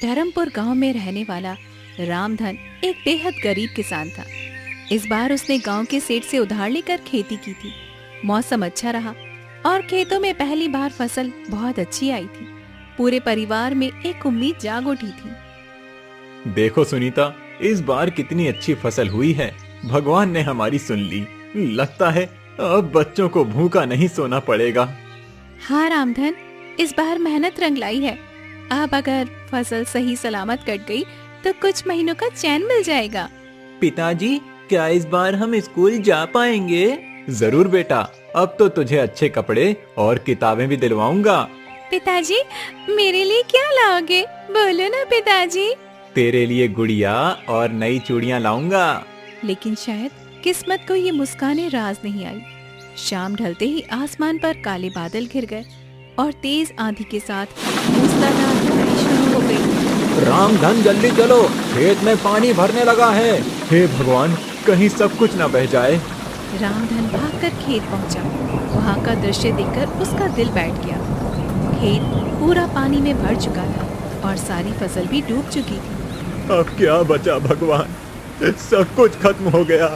धर्मपुर गांव में रहने वाला रामधन एक बेहद गरीब किसान था। इस बार उसने गांव के सेठ से उधार लेकर खेती की थी। मौसम अच्छा रहा और खेतों में पहली बार फसल बहुत अच्छी आई थी। पूरे परिवार में एक उम्मीद जाग उठी थी। देखो सुनीता, इस बार कितनी अच्छी फसल हुई है। भगवान ने हमारी सुन ली। लगता है अब बच्चों को भूखा नहीं सोना पड़ेगा। हाँ रामधन, इस बार मेहनत रंग लाई है। अब अगर फसल सही सलामत कट गई तो कुछ महीनों का चैन मिल जाएगा। पिताजी, क्या इस बार हम स्कूल जा पाएंगे? जरूर बेटा, अब तो तुझे अच्छे कपड़े और किताबें भी दिलवाऊंगा। पिताजी, मेरे लिए क्या लाओगे? बोलो ना पिताजी। तेरे लिए गुड़िया और नई चूड़ियां लाऊंगा। लेकिन शायद किस्मत को ये मुस्काने राज नहीं आई। शाम ढलते ही आसमान पर काले बादल घिर गए और तेज आंधी के साथ मूसलाधार बारिश शुरू हो गई। रामधन, जल्दी चलो, खेत में पानी भरने लगा है। हे भगवान, कहीं सब कुछ न बह जाए। रामधन भागकर खेत पहुंचा। वहां का दृश्य देखकर उसका दिल बैठ गया। खेत पूरा पानी में भर चुका था और सारी फसल भी डूब चुकी थी। अब क्या बचा भगवान? सब कुछ खत्म हो गया।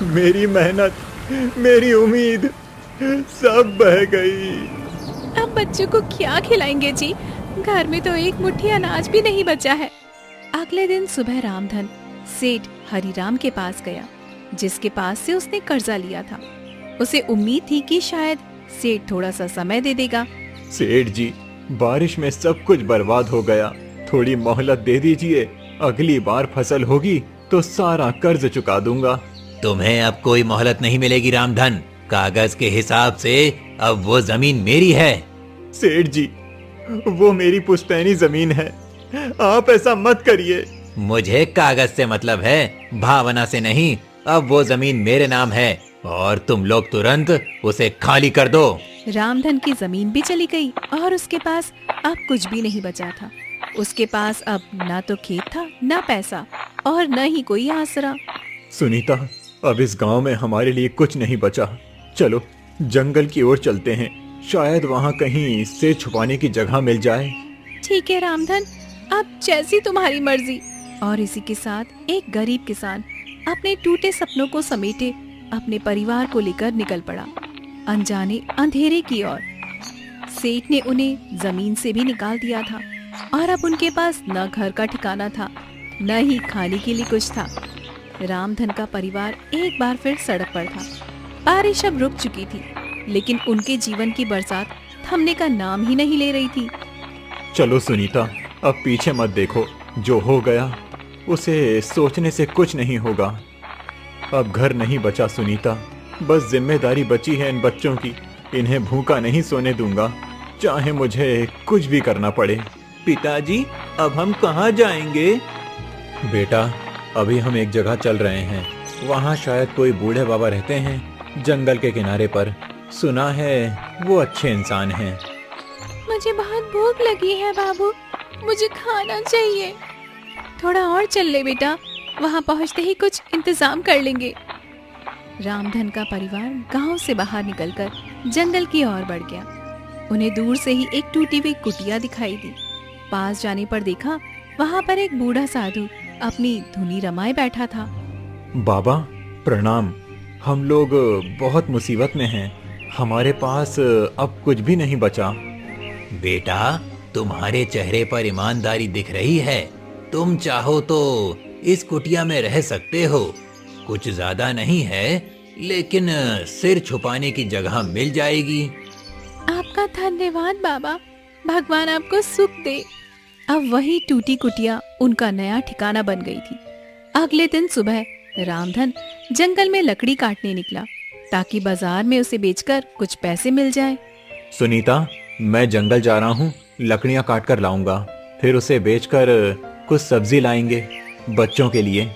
मेरी मेहनत, मेरी उम्मीद सब बह गई। अब बच्चों को क्या खिलाएंगे जी? घर में तो एक मुट्ठी अनाज भी नहीं बचा है। अगले दिन सुबह रामधन सेठ हरिराम के पास गया, जिसके पास से उसने कर्जा लिया था। उसे उम्मीद थी कि शायद सेठ थोड़ा सा समय दे देगा। सेठ जी, बारिश में सब कुछ बर्बाद हो गया। थोड़ी मोहलत दे दीजिए। अगली बार फसल होगी तो सारा कर्ज चुका दूंगा। तुम्हें अब कोई मोहलत नहीं मिलेगी रामधन। कागज के हिसाब से अब वो जमीन मेरी है। सेठ जी, वो मेरी पुश्तैनी जमीन है। आप ऐसा मत करिए। मुझे कागज से मतलब है, भावना से नहीं। अब वो जमीन मेरे नाम है और तुम लोग तुरंत उसे खाली कर दो। रामधन की जमीन भी चली गई और उसके पास अब कुछ भी नहीं बचा था। उसके पास अब ना तो खेत था, ना पैसा और न ही कोई आसरा। सुनीता, अब इस गांव में हमारे लिए कुछ नहीं बचा। चलो जंगल की ओर चलते हैं। शायद वहाँ कहीं से छुपाने की जगह मिल जाए। ठीक है रामधन, अब जैसी तुम्हारी मर्जी। और इसी के साथ एक गरीब किसान अपने टूटे सपनों को समेटे अपने परिवार को लेकर निकल पड़ा, अनजाने अंधेरे की ओर। सेठ ने उन्हें जमीन से भी निकाल दिया था और अब उनके पास न घर का ठिकाना था, न ही खाने के लिए कुछ था। रामधन का परिवार एक बार फिर सड़क पर था। बारिश अब रुक चुकी थी, लेकिन उनके जीवन की बरसात थमने का नाम ही नहीं ले रही थी। चलो सुनीता, अब पीछे मत देखो। जो हो गया उसे सोचने से कुछ नहीं होगा। अब घर नहीं बचा सुनीता, बस जिम्मेदारी बची है इन बच्चों की। इन्हें भूखा नहीं सोने दूंगा, चाहे मुझे कुछ भी करना पड़े। पिताजी, अब हम कहाँ जाएंगे? बेटा, अभी हम एक जगह चल रहे हैं। वहाँ शायद कोई बूढ़े बाबा रहते हैं, जंगल के किनारे पर। सुना है वो अच्छे इंसान हैं। मुझे बहुत भूख लगी है बाबू, मुझे खाना चाहिए। थोड़ा और चल ले बेटा, वहाँ पहुँचते ही कुछ इंतजाम कर लेंगे। रामधन का परिवार गांव से बाहर निकलकर जंगल की ओर बढ़ गया। उन्हें दूर से ही एक टूटी हुई कुटिया दिखाई दी। पास जाने पर देखा वहाँ पर एक बूढ़ा साधु अपनी धुनी रमाए बैठा था। बाबा प्रणाम, हम लोग बहुत मुसीबत में हैं। हमारे पास अब कुछ भी नहीं बचा। बेटा, तुम्हारे चेहरे पर ईमानदारी दिख रही है। तुम चाहो तो इस कुटिया में रह सकते हो। कुछ ज्यादा नहीं है, लेकिन सिर छुपाने की जगह मिल जाएगी। आपका धन्यवाद बाबा, भगवान आपको सुख दे। अब वही टूटी कुटिया उनका नया ठिकाना बन गई थी। अगले दिन सुबह रामधन जंगल में लकड़ी काटने निकला, ताकि बाजार में उसे बेचकर कुछ पैसे मिल जाए। सुनीता, मैं जंगल जा रहा हूँ, लकड़ियाँ काट कर लाऊंगा। फिर उसे बेचकर कुछ सब्जी लाएंगे बच्चों के लिए।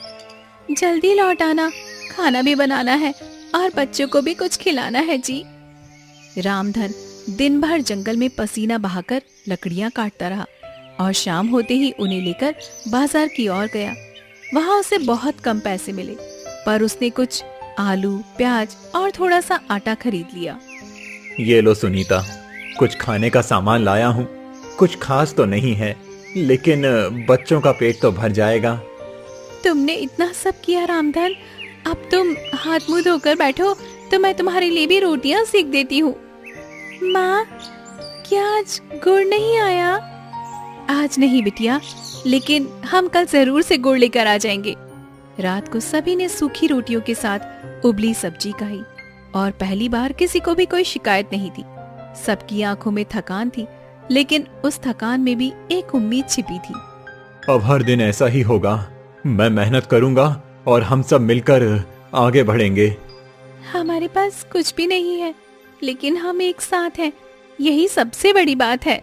जल्दी लौट आना, खाना भी बनाना है और बच्चों को भी कुछ खिलाना है जी। रामधन दिन भर जंगल में पसीना बहाकर लकड़ियां काटता रहा और शाम होते ही उन्हें लेकर बाजार की ओर गया। वहां उसे बहुत कम पैसे मिले, पर उसने कुछ आलू, प्याज और थोड़ा सा आटा खरीद लिया। ये लो सुनीता, कुछ खाने का सामान लाया हूँ। कुछ खास तो नहीं है, लेकिन बच्चों का पेट तो भर जाएगा। तुमने इतना सब किया रामधन, अब तुम हाथ मुंह धोकर बैठो तो मैं तुम्हारे लिए भी रोटियां सेक देती हूँ। माँ, क्या आज गुड़ नहीं आया? आज नहीं बिटिया, लेकिन हम कल जरूर से गुड़ लेकर आ जाएंगे। रात को सभी ने सूखी रोटियों के साथ उबली सब्जी खाई और पहली बार किसी को भी कोई शिकायत नहीं थी। सबकी आंखों में थकान थी, लेकिन उस थकान में भी एक उम्मीद छिपी थी। अब हर दिन ऐसा ही होगा। मैं मेहनत करूंगा और हम सब मिलकर आगे बढ़ेंगे। हमारे पास कुछ भी नहीं है, लेकिन हम एक साथ हैं, यही सबसे बड़ी बात है।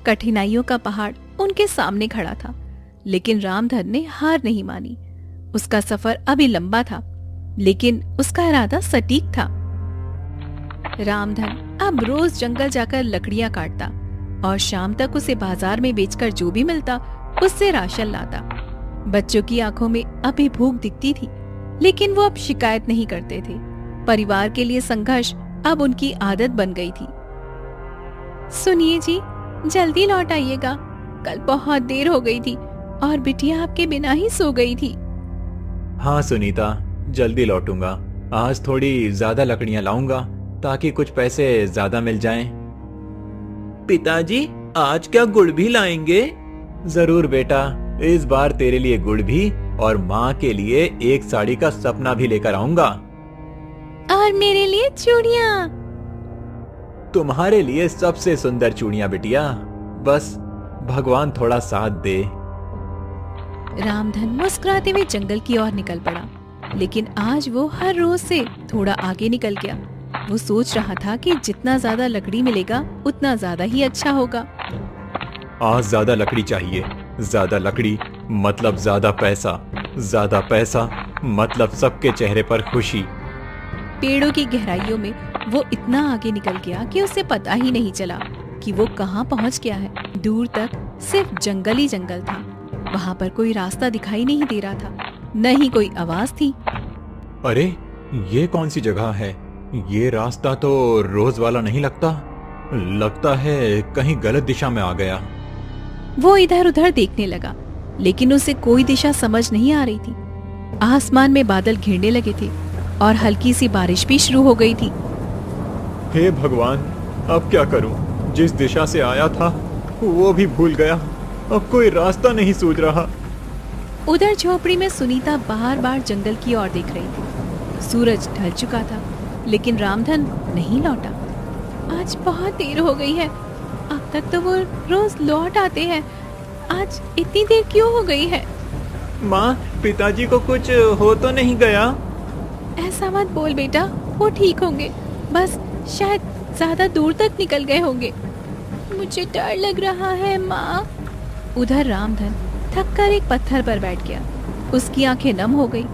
कठिनाइयों का पहाड़ उनके सामने खड़ा था, लेकिन रामधन ने हार नहीं मानी। उसका सफर अभी लंबा था, लेकिन उसका इरादा सटीक था। रामधन अब रोज जंगल जाकर लकड़ियां काटता और शाम तक उसे बाजार में बेचकर जो भी मिलता उससे राशन लाता। बच्चों की आंखों में अभी भूख दिखती थी, लेकिन वो अब शिकायत नहीं करते थे। परिवार के लिए संघर्ष अब उनकी आदत बन गई थी। सुनिए जी, जल्दी लौट आइएगा, कल बहुत देर हो गई थी और बिटिया आपके बिना ही सो गई थी। हाँ सुनीता, जल्दी लौटूंगा। आज थोड़ी ज्यादा लकड़ियां लाऊंगा ताकि कुछ पैसे ज्यादा मिल जाएं। पिताजी, आज क्या गुड़ भी लाएंगे? जरूर बेटा, इस बार तेरे लिए गुड़ भी और माँ के लिए एक साड़ी का सपना भी लेकर आऊंगा। और मेरे लिए चूड़ियां। तुम्हारे लिए सबसे सुंदर चूड़ियां बिटिया, बस भगवान थोड़ा साथ दे। रामधन मुस्कुराते हुए जंगल की ओर निकल पड़ा, लेकिन आज वो हर रोज से थोड़ा आगे निकल गया। वो सोच रहा था कि जितना ज्यादा लकड़ी मिलेगा उतना ज्यादा ही अच्छा होगा। आज ज्यादा लकड़ी चाहिए, ज्यादा लकड़ी मतलब ज्यादा पैसा मतलब सबके चेहरे पर खुशी। पेड़ों की गहराइयों में वो इतना आगे निकल गया कि उसे पता ही नहीं चला कि वो कहाँ पहुँच गया है। दूर तक सिर्फ जंगल ही जंगल था। वहाँ पर कोई रास्ता दिखाई नहीं दे रहा था, न ही कोई आवाज थी। अरे, ये कौन सी जगह है? ये रास्ता तो रोज वाला नहीं लगता है कहीं गलत दिशा में आ गया। वो इधर उधर देखने लगा, लेकिन उसे कोई दिशा समझ नहीं आ रही थी। आसमान में बादल घिरने लगे थे और हल्की सी बारिश भी शुरू हो गई थी। हे भगवान, अब क्या करूं? जिस दिशा से आया था वो भी भूल गया। अब कोई रास्ता नहीं सूझ रहा। उधर झोपड़ी में सुनीता बार बार जंगल की ओर देख रही थी। सूरज ढल चुका था, लेकिन रामधन नहीं लौटा। आज बहुत देर हो गई है, अब तक तो वो रोज लौट आते हैं, आज इतनी देर क्यों हो गई है? माँ, पिताजी को कुछ हो तो नहीं गया? ऐसा मत बोल बेटा, वो ठीक होंगे, बस शायद ज्यादा दूर तक निकल गए होंगे। मुझे डर लग रहा है माँ। उधर रामधन थक कर एक पत्थर पर बैठ गया। उसकी आंखें नम हो गई,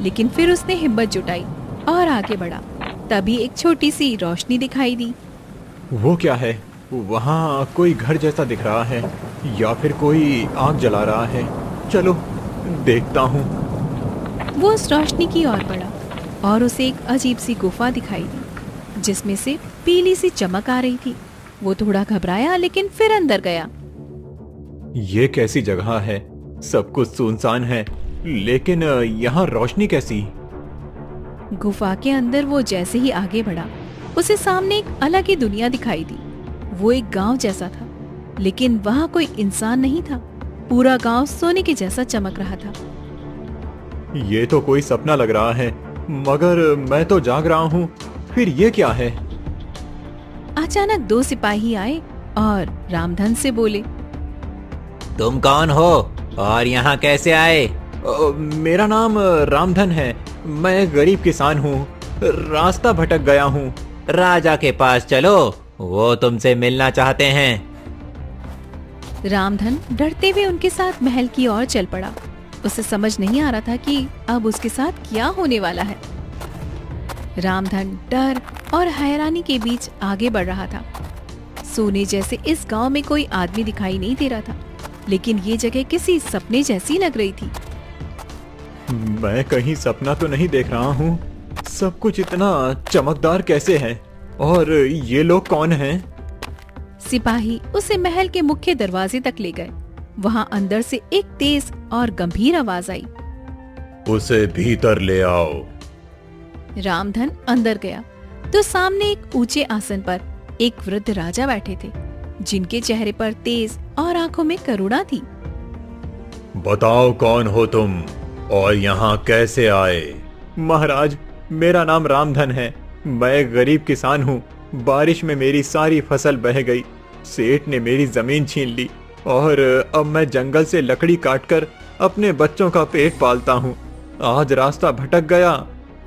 लेकिन फिर उसने हिम्मत जुटाई और आगे बढ़ा। तभी एक छोटी सी रोशनी दिखाई दी। वो क्या है? वहाँ कोई घर जैसा दिख रहा है, या फिर कोई आग जला रहा है। चलो देखता हूँ। वो उस रोशनी की ओर बढ़ा और उसे एक अजीब सी गुफा दिखाई दी, जिसमें से पीली सी चमक आ रही थी। वो थोड़ा घबराया, लेकिन फिर अंदर गया। ये कैसी जगह है? सब कुछ सुनसान है, लेकिन यहाँ रोशनी कैसी? गुफा के अंदर वो जैसे ही आगे बढ़ा, उसे सामने एक अलग ही दुनिया दिखाई दी। वो एक गांव जैसा था, लेकिन वहाँ कोई इंसान नहीं था। पूरा गांव सोने के जैसा चमक रहा था। ये तो कोई सपना लग रहा है, मगर मैं तो जाग रहा हूँ। फिर ये क्या है? अचानक दो सिपाही आए और रामधन से बोले, तुम कौन हो और यहाँ कैसे आए? मेरा नाम रामधन है। मैं गरीब किसान हूँ, रास्ता भटक गया हूँ। राजा के पास चलो, वो तुमसे मिलना चाहते हैं। रामधन डरते हुए उनके साथ महल की ओर चल पड़ा। उसे समझ नहीं आ रहा था कि अब उसके साथ क्या होने वाला है। रामधन डर और हैरानी के बीच आगे बढ़ रहा था। सोने जैसे इस गांव में कोई आदमी दिखाई नहीं दे रहा था, लेकिन ये जगह किसी सपने जैसी लग रही थी। मैं कहीं सपना तो नहीं देख रहा हूँ। सब कुछ इतना चमकदार कैसे है? और ये लोग कौन हैं? सिपाही उसे महल के मुख्य दरवाजे तक ले गए। वहाँ अंदर से एक तेज और गंभीर आवाज आई, उसे भीतर ले आओ। रामधन अंदर गया तो सामने एक ऊंचे आसन पर एक वृद्ध राजा बैठे थे, जिनके चेहरे पर तेज और आंखों में करुणा थी। बताओ कौन हो तुम और यहाँ कैसे आए? महाराज, मेरा नाम रामधन है। मैं एक गरीब किसान हूँ। बारिश में मेरी सारी फसल बह गई। सेठ ने मेरी जमीन छीन ली और अब मैं जंगल से लकड़ी काटकर अपने बच्चों का पेट पालता हूँ। आज रास्ता भटक गया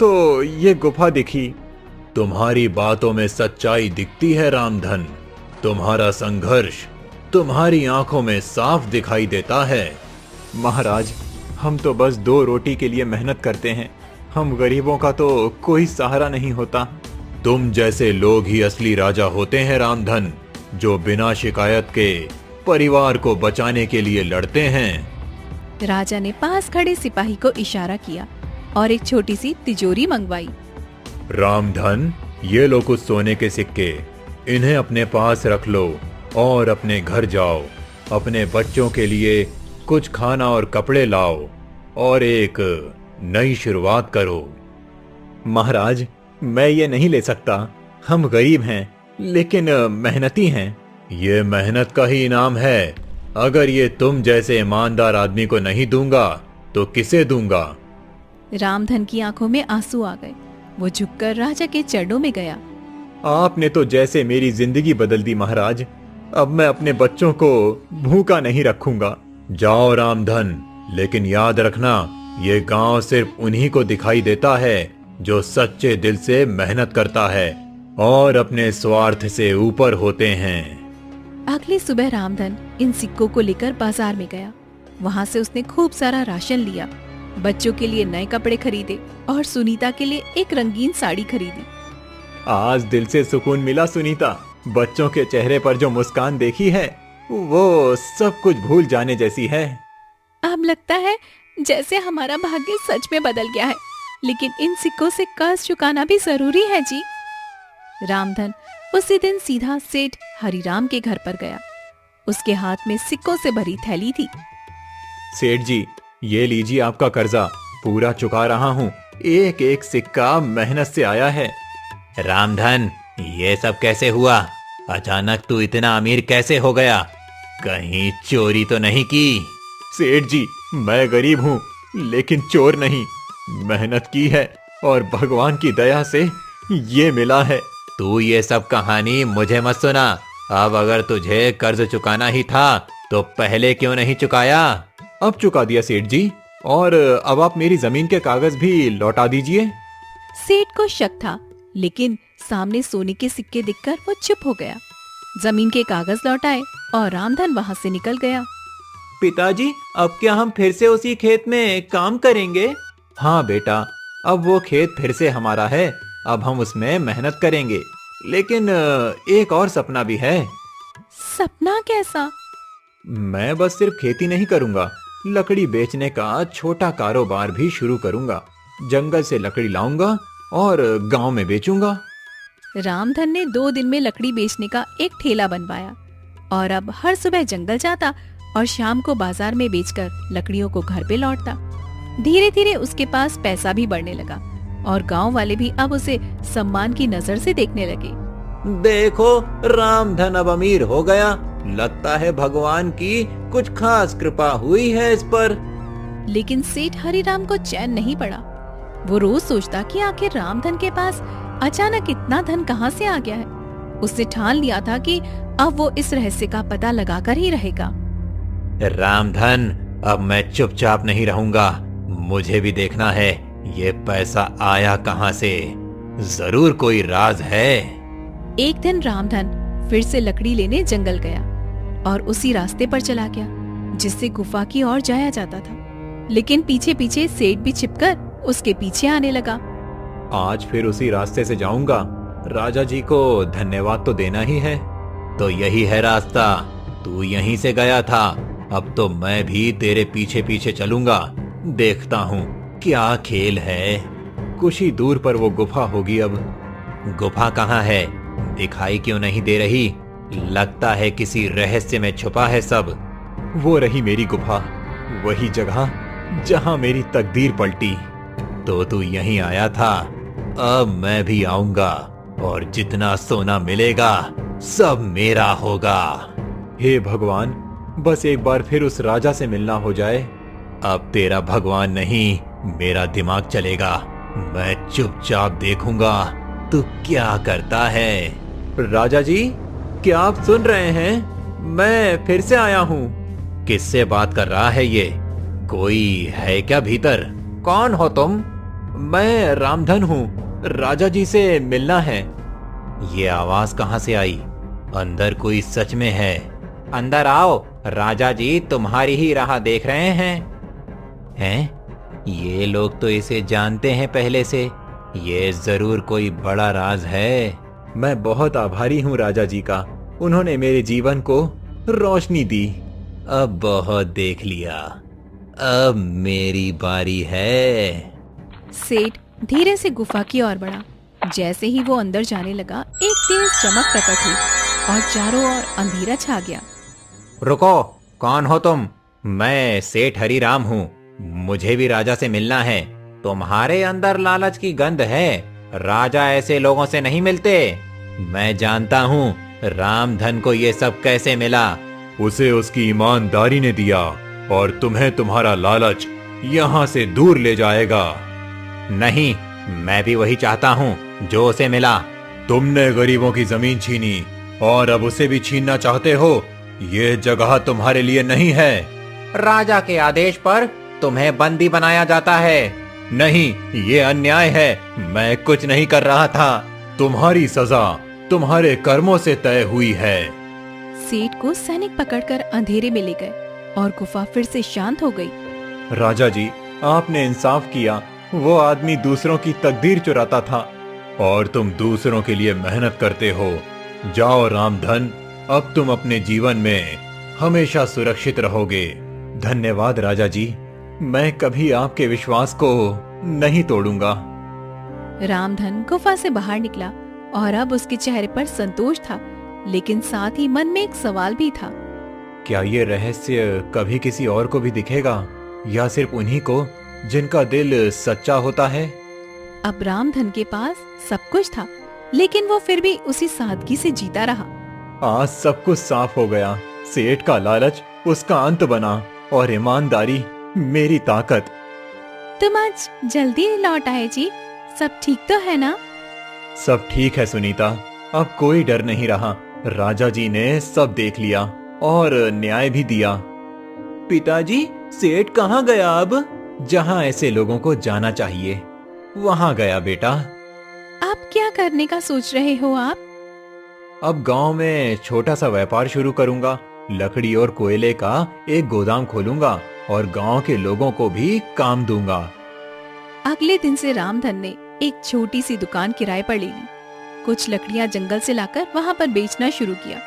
तो ये गुफा दिखी। तुम्हारी बातों में सच्चाई दिखती है रामधन। तुम्हारा संघर्ष तुम्हारी आंखों में साफ दिखाई देता है। महाराज, हम तो बस 2 रोटी के लिए मेहनत करते हैं। हम गरीबों का तो कोई सहारा नहीं होता। तुम जैसे लोग ही असली राजा होते हैं रामधन, जो बिना शिकायत के परिवार को बचाने के लिए लड़ते हैं। राजा ने पास खड़े सिपाही को इशारा किया और एक छोटी सी तिजोरी मंगवाई। रामधन, ये लो कुछ सोने के सिक्के। इन्हें अपने पास रख लो और अपने घर जाओ। अपने बच्चों के लिए कुछ खाना और कपड़े लाओ और एक नई शुरुआत करो। महाराज, मैं ये नहीं ले सकता। हम गरीब हैं, लेकिन मेहनती हैं। ये मेहनत का ही इनाम है। अगर ये तुम जैसे ईमानदार आदमी को नहीं दूंगा तो किसे दूंगा? रामधन की आंखों में आंसू आ गए। वो झुककर राजा के चरणों में गया। आपने तो जैसे मेरी जिंदगी बदल दी महाराज। अब मैं अपने बच्चों को भूखा नहीं रखूंगा। जाओ रामधन, लेकिन याद रखना, ये गांव सिर्फ उन्हीं को दिखाई देता है जो सच्चे दिल से मेहनत करता है और अपने स्वार्थ से ऊपर होते हैं। अगली सुबह रामधन इन सिक्कों को लेकर बाजार में गया। वहाँ से उसने खूब सारा राशन लिया, बच्चों के लिए नए कपड़े खरीदे और सुनीता के लिए एक रंगीन साड़ी खरीदी। आज दिल से सुकून मिला सुनीता। बच्चों के चेहरे पर जो मुस्कान देखी है वो सब कुछ भूल जाने जैसी है। अब लगता है जैसे हमारा भाग्य सच में बदल गया है, लेकिन इन सिक्कों से कर्ज चुकाना भी जरूरी है जी। रामधन उसी दिन सीधा सेठ हरिराम के घर पर गया। उसके हाथ में सिक्कों से भरी थैली थी। सेठ जी, ये लीजिए आपका कर्जा। पूरा चुका रहा हूँ। एक एक सिक्का मेहनत से आया है। रामधन, ये सब कैसे हुआ? अचानक तू इतना अमीर कैसे हो गया? कहीं चोरी तो नहीं की? सेठ जी, मैं गरीब हूँ, लेकिन चोर नहीं। मेहनत की है और भगवान की दया से ये मिला है। तू ये सब कहानी मुझे मत सुना। अब अगर तुझे कर्ज चुकाना ही था तो पहले क्यों नहीं चुकाया? अब चुका दिया सेठ जी, और अब आप मेरी जमीन के कागज भी लौटा दीजिए। सेठ को शक था, लेकिन सामने सोने के सिक्के दिखकर वो चुप हो गया। जमीन के कागज लौटाए और रामधन वहाँ से निकल गया। पिताजी, अब क्या हम फिर से उसी खेत में काम करेंगे? हाँ बेटा, अब वो खेत फिर से हमारा है। अब हम उसमें मेहनत करेंगे, लेकिन एक और सपना भी है। सपना कैसा? मैं बस सिर्फ खेती नहीं करूंगा, लकड़ी बेचने का छोटा कारोबार भी शुरू करूंगा। जंगल से लकड़ी लाऊंगा और गांव में बेचूंगा। रामधन ने 2 दिन में लकड़ी बेचने का एक ठेला बनवाया और अब हर सुबह जंगल जाता और शाम को बाजार में बेचकर लकड़ियों को घर पे लौटता। धीरे धीरे उसके पास पैसा भी बढ़ने लगा और गांव वाले भी अब उसे सम्मान की नजर से देखने लगे। देखो, रामधन अब अमीर हो गया। लगता है भगवान की कुछ खास कृपा हुई है इस पर। लेकिन सेठ हरिराम को चैन नहीं पड़ा। वो रोज सोचता कि आखिर रामधन के पास अचानक इतना धन कहाँ से आ गया है। उसने ठान लिया था कि अब वो इस रहस्य का पता लगाकर ही रहेगा। रामधन, अब मैं चुपचाप नहीं रहूंगा। मुझे भी देखना है ये पैसा आया कहाँ से। जरूर कोई राज है। एक दिन रामधन फिर से लकड़ी लेने जंगल गया और उसी रास्ते पर चला गया जिससे गुफा की ओर जाया जाता था। लेकिन पीछे पीछे सेठ भी छिपकर उसके पीछे आने लगा। आज फिर उसी रास्ते से जाऊंगा। राजा जी को धन्यवाद तो देना ही है। तो यही है रास्ता। तू यहीं से गया था, अब तो मैं भी तेरे पीछे पीछे चलूंगा। देखता हूँ क्या खेल है। कुछ ही दूर पर वो गुफा होगी। अब गुफा कहाँ है? दिखाई क्यों नहीं दे रही? लगता है किसी रहस्य में छुपा है सब। वो रही मेरी गुफा, वही जगह जहां मेरी तकदीर पलटी। तो तू यहीं आया था, अब मैं भी आऊंगा और जितना सोना मिलेगा सब मेरा होगा। हे भगवान, बस एक बार फिर उस राजा से मिलना हो जाए। अब तेरा भगवान नहीं, मेरा दिमाग चलेगा। मैं चुपचाप देखूंगा तू क्या करता है। राजा जी, क्या आप सुन रहे हैं? मैं फिर से आया हूँ। किससे बात कर रहा है ये? कोई है क्या भीतर? कौन हो तुम? मैं रामधन हूँ, राजा जी से मिलना है। ये आवाज कहाँ से आई? अंदर कोई सच में है? अंदर आओ, राजा जी तुम्हारी ही राह देख रहे हैं। हैं? ये लोग तो इसे जानते हैं पहले से। ये जरूर कोई बड़ा राज है। मैं बहुत आभारी हूँ राजा जी का, उन्होंने मेरे जीवन को रोशनी दी। अब बहुत देख लिया, अब मेरी बारी है। सेठ धीरे से गुफा की ओर बढ़ा। जैसे ही वो अंदर जाने लगा, एक तेज चमक प्रकट हुई और चारों ओर अंधेरा छा गया। रुको, कौन हो तुम? मैं सेठ हरिराम हूँ, मुझे भी राजा से मिलना है। तुम्हारे अंदर लालच की गंध है, राजा ऐसे लोगों से नहीं मिलते। मैं जानता हूँ रामधन को ये सब कैसे मिला। उसे उसकी ईमानदारी ने दिया और तुम्हें तुम्हारा लालच यहाँ से दूर ले जाएगा। नहीं, मैं भी वही चाहता हूँ जो उसे मिला। तुमने गरीबों की जमीन छीनी और अब उसे भी छीनना चाहते हो। ये जगह तुम्हारे लिए नहीं है। राजा के आदेश पर तुम्हें बंदी बनाया जाता है। नहीं, ये अन्याय है। मैं कुछ नहीं कर रहा था। तुम्हारी सजा तुम्हारे कर्मों से तय हुई है। सेठ को सैनिक पकड़कर अंधेरे में ले गए और गुफा फिर से शांत हो गई। राजा जी, आपने इंसाफ किया। वो आदमी दूसरों की तकदीर चुराता था और तुम दूसरों के लिए मेहनत करते हो। जाओ रामधन, अब तुम अपने जीवन में हमेशा सुरक्षित रहोगे। धन्यवाद राजा जी, मैं कभी आपके विश्वास को नहीं तोड़ूंगा। रामधन गुफा से बाहर निकला और अब उसके चेहरे पर संतोष था, लेकिन साथ ही मन में एक सवाल भी था। क्या ये रहस्य कभी किसी और को भी दिखेगा या सिर्फ उन्हीं को जिनका दिल सच्चा होता है? अब रामधन के पास सब कुछ था, लेकिन वो फिर भी उसी सादगी से जीता रहा। आज सब कुछ साफ हो गया। सेठ का लालच उसका अंत बना और ईमानदारी मेरी ताकत। तुम आज जल्दी लौट आए जी, सब ठीक तो है ना? सब ठीक है सुनीता, अब कोई डर नहीं रहा। राजा जी ने सब देख लिया और न्याय भी दिया। पिताजी, सेठ कहाँ गया? अब जहाँ ऐसे लोगों को जाना चाहिए वहाँ गया बेटा। आप क्या करने का सोच रहे हो आप? अब गांव में छोटा सा व्यापार शुरू करूंगा। लकड़ी और कोयले का एक गोदाम खोलूंगा और गांव के लोगों को भी काम दूंगा। अगले दिन से रामधन ने एक छोटी सी दुकान किराए पर ले ली। कुछ लकड़ियां जंगल से लाकर वहां पर बेचना शुरू किया।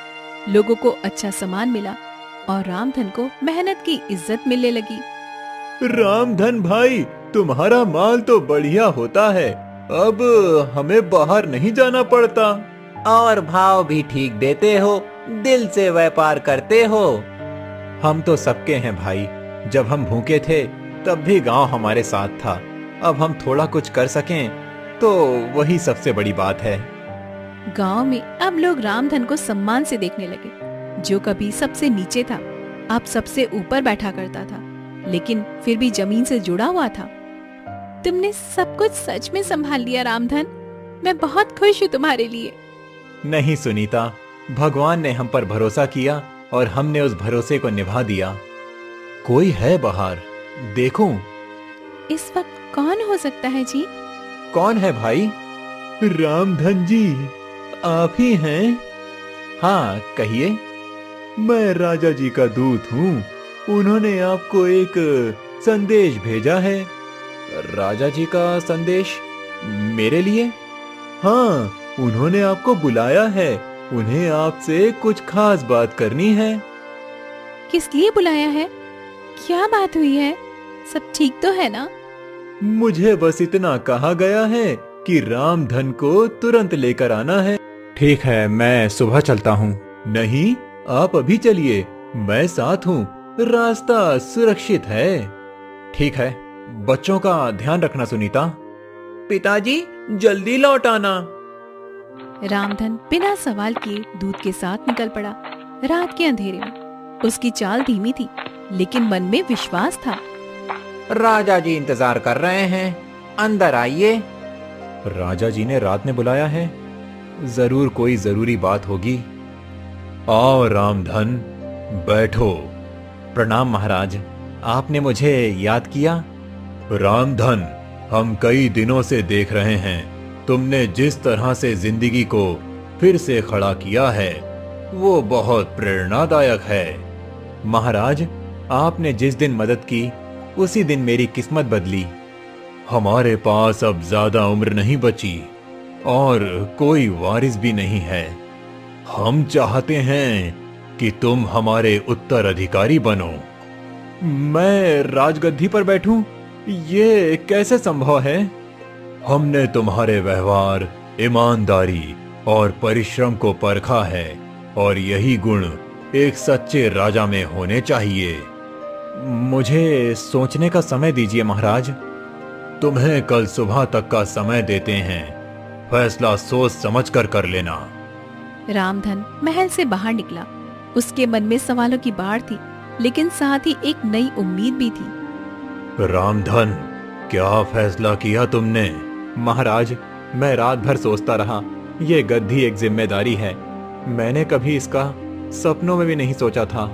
लोगों को अच्छा सामान मिला और रामधन को मेहनत की इज्जत मिलने लगी। रामधन भाई, तुम्हारा माल तो बढ़िया होता है। अब हमें बाहर नहीं जाना पड़ता। और भाव भी ठीक देते हो, दिल से व्यापार करते हो। हम तो सबके हैं भाई। जब हम भूखे थे तब भी गांव हमारे साथ था। अब हम थोड़ा कुछ कर सकें तो वही सबसे बड़ी बात है। गांव में अब लोग रामधन को सम्मान से देखने लगे। जो कभी सबसे नीचे था, अब सबसे ऊपर बैठा करता था, लेकिन फिर भी जमीन से जुड़ा हुआ था। तुमने सब कुछ सच में संभाल लिया रामधन, मैं बहुत खुश हूँ तुम्हारे लिए। नहीं सुनीता, भगवान ने हम पर भरोसा किया और हमने उस भरोसे को निभा दिया। कोई है बाहर, देखूं? इस वक्त कौन हो सकता है जी? कौन है भाई? रामधन जी, आप ही हैं? हाँ कहिए। मैं राजा जी का दूत हूँ। उन्होंने आपको एक संदेश भेजा है। राजा जी का संदेश मेरे लिए? हाँ, उन्होंने आपको बुलाया है। उन्हें आपसे कुछ खास बात करनी है। किस लिए बुलाया है? क्या बात हुई है? सब ठीक तो है ना? मुझे बस इतना कहा गया है कि रामधन को तुरंत लेकर आना है। ठीक है, मैं सुबह चलता हूँ। नहीं, आप अभी चलिए, मैं साथ हूँ, रास्ता सुरक्षित है। ठीक है, बच्चों का ध्यान रखना सुनीता। पिताजी, जल्दी लौट आना। रामधन बिना सवाल किए दूत के साथ निकल पड़ा। रात के अंधेरे में उसकी चाल धीमी थी, लेकिन मन में विश्वास था। राजा जी इंतजार कर रहे हैं, अंदर आइए। राजा जी ने रात में बुलाया है, जरूर कोई जरूरी बात होगी। आओ रामधन, बैठो। प्रणाम महाराज, आपने मुझे याद किया? रामधन, हम कई दिनों से देख रहे हैं, तुमने जिस तरह से जिंदगी को फिर से खड़ा किया है वो बहुत प्रेरणादायक है। महाराज, आपने जिस दिन मदद की उसी दिन मेरी किस्मत बदली। हमारे पास अब ज्यादा उम्र नहीं बची और कोई वारिस भी नहीं है। हम चाहते हैं कि तुम हमारे उत्तराधिकारी बनो। मैं राजगद्दी पर बैठूं? ये कैसे संभव है? हमने तुम्हारे व्यवहार, ईमानदारी और परिश्रम को परखा है और यही गुण एक सच्चे राजा में होने चाहिए। मुझे सोचने का समय दीजिए महाराज। तुम्हें कल सुबह तक का समय देते हैं, फैसला सोच समझकर कर लेना। रामधन महल से बाहर निकला। उसके मन में सवालों की बाढ़ थी, लेकिन साथ ही एक नई उम्मीद भी थी। रामधन, क्या फैसला किया तुमने? महाराज, मैं रात भर सोचता रहा। ये गद्दी एक जिम्मेदारी है, मैंने कभी इसका सपनों में भी नहीं सोचा था।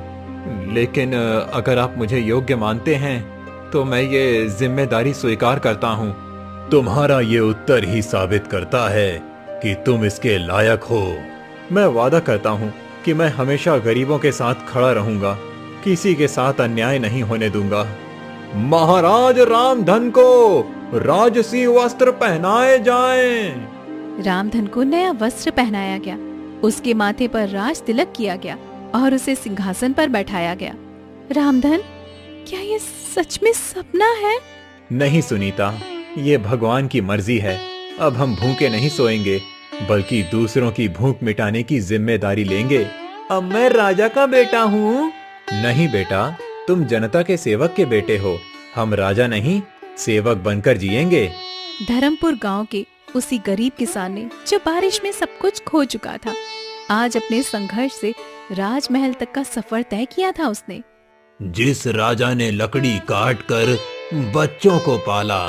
लेकिन अगर आप मुझे योग्य मानते हैं तो मैं ये जिम्मेदारी स्वीकार करता हूँ। तुम्हारा ये उत्तर ही साबित करता है कि तुम इसके लायक हो। मैं वादा करता हूँ कि मैं हमेशा गरीबों के साथ खड़ा रहूंगा, किसी के साथ अन्याय नहीं होने दूंगा। महाराज रामधन को राजसी वस्त्र पहनाए जाएं। रामधन को नया वस्त्र पहनाया गया, उसके माथे पर राज तिलक किया गया और उसे सिंहासन पर बैठाया गया। रामधन, क्या ये सच में सपना है? नहीं सुनीता, ये भगवान की मर्जी है। अब हम भूखे नहीं सोएंगे, बल्कि दूसरों की भूख मिटाने की जिम्मेदारी लेंगे। अब मैं राजा का बेटा हूँ। नहीं बेटा, तुम जनता के सेवक के बेटे हो। हम राजा नहीं, सेवक बनकर जिएंगे। धर्मपुर गांव के उसी गरीब किसान ने, जो बारिश में सब कुछ खो चुका था, आज अपने संघर्ष से राजमहल तक का सफर तय किया था। उसने जिस राजा ने लकड़ी काट कर बच्चों को पाला,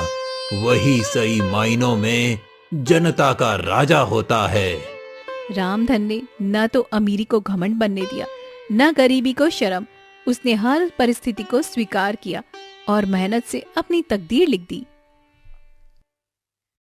वही सही मायनों में जनता का राजा होता है। रामधन ने न तो अमीरी को घमंड बनने दिया, न गरीबी को शर्म। उसने हर परिस्थिति को स्वीकार किया और मेहनत से अपनी तकदीर लिख दी।